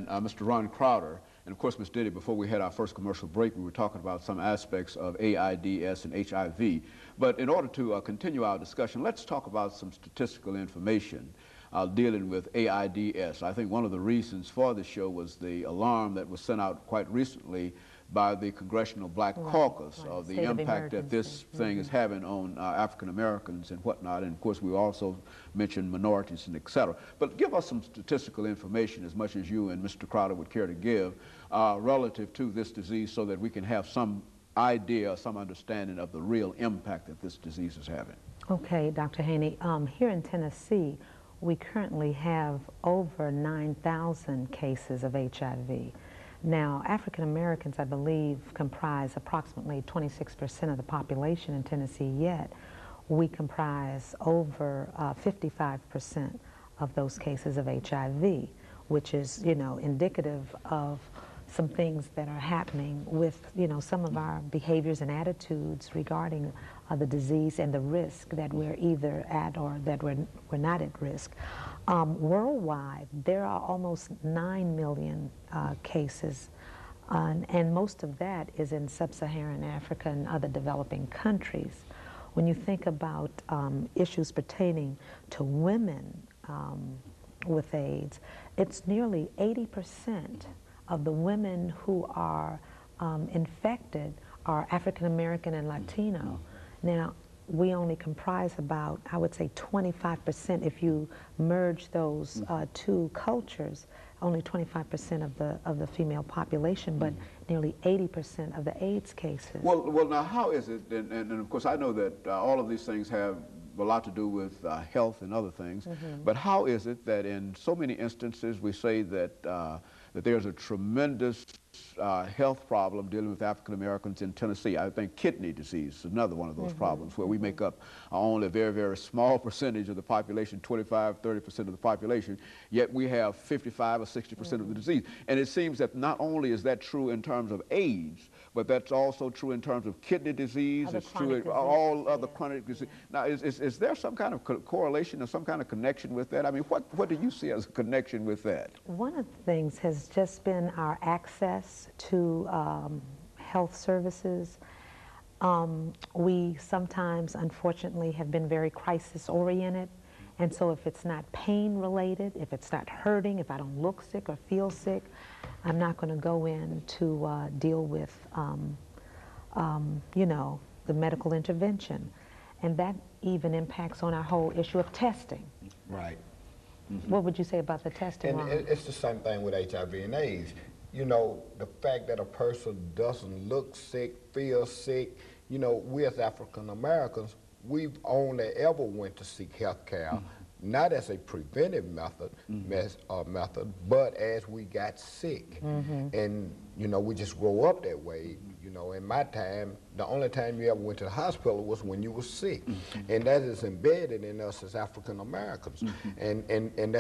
Mr. Ron Crowder, and of course, Ms. Diddy, before we had our first commercial break, we were talking about some aspects of AIDS and HIV. But in order to continue our discussion, let's talk about some statistical information dealing with AIDS. I think one of the reasons for the show was the alarm that was sent out quite recently by the Congressional Black Caucus of the impact that this thing is having on African Americans and whatnot. And of course, we also mentioned minorities and et cetera. But give us some statistical information, as much as you and Mr. Crowder would care to give, relative to this disease, so that we can have some idea, some understanding of the real impact that this disease is having. Okay, Dr. Haney, here in Tennessee, we currently have over 9,000 cases of HIV. Now, African Americans, I believe, comprise approximately 26% of the population in Tennessee, yet we comprise over 55% of those cases of HIV, which is, you know, indicative of some things that are happening with, you know, some of our behaviors and attitudes regarding the disease and the risk that we're either at or that we're not at risk. Worldwide, there are almost 9 million cases, and most of that is in sub-Saharan Africa and other developing countries. When you think about issues pertaining to women with AIDS, it's nearly 80% of the women who are infected are African American and Latino. Now, we only comprise about, I would say, 25%. If you merge those two cultures, only 25% of the female population, but nearly 80% of the AIDS cases. Well, now, how is it, and of course I know that all of these things have a lot to do with health and other things, but how is it that in so many instances we say that, that there's a tremendous health problem dealing with African Americans in Tennessee? I think kidney disease is another one of those problems, where we make up only a very, very small percentage of the population, 25, 30% of the population, yet we have 55 or 60% of the disease. And it seems that not only is that true in terms of AIDS, but that's also true in terms of kidney disease. It's true in all other chronic disease. Now, is there some kind of correlation or some kind of connection with that? I mean, what do you see as a connection with that? One of the things has just been our access to health services. We sometimes, unfortunately, have been very crisis-oriented. And so if it's not pain-related, if it's not hurting, if I don't look sick or feel sick, I'm not going to go in to deal with, you know, the medical intervention. And that even impacts on our whole issue of testing. Right. What would you say about the testing? And it's the same thing with HIV and AIDS. You know, the fact that a person doesn't look sick, feel sick, you know, we as African Americans, we've only ever went to seek health care, not as a preventive method, but as we got sick. And, you know, we just grow up that way. You know, in my time, the only time you ever went to the hospital was when you were sick. And that is embedded in us as African Americans. And that's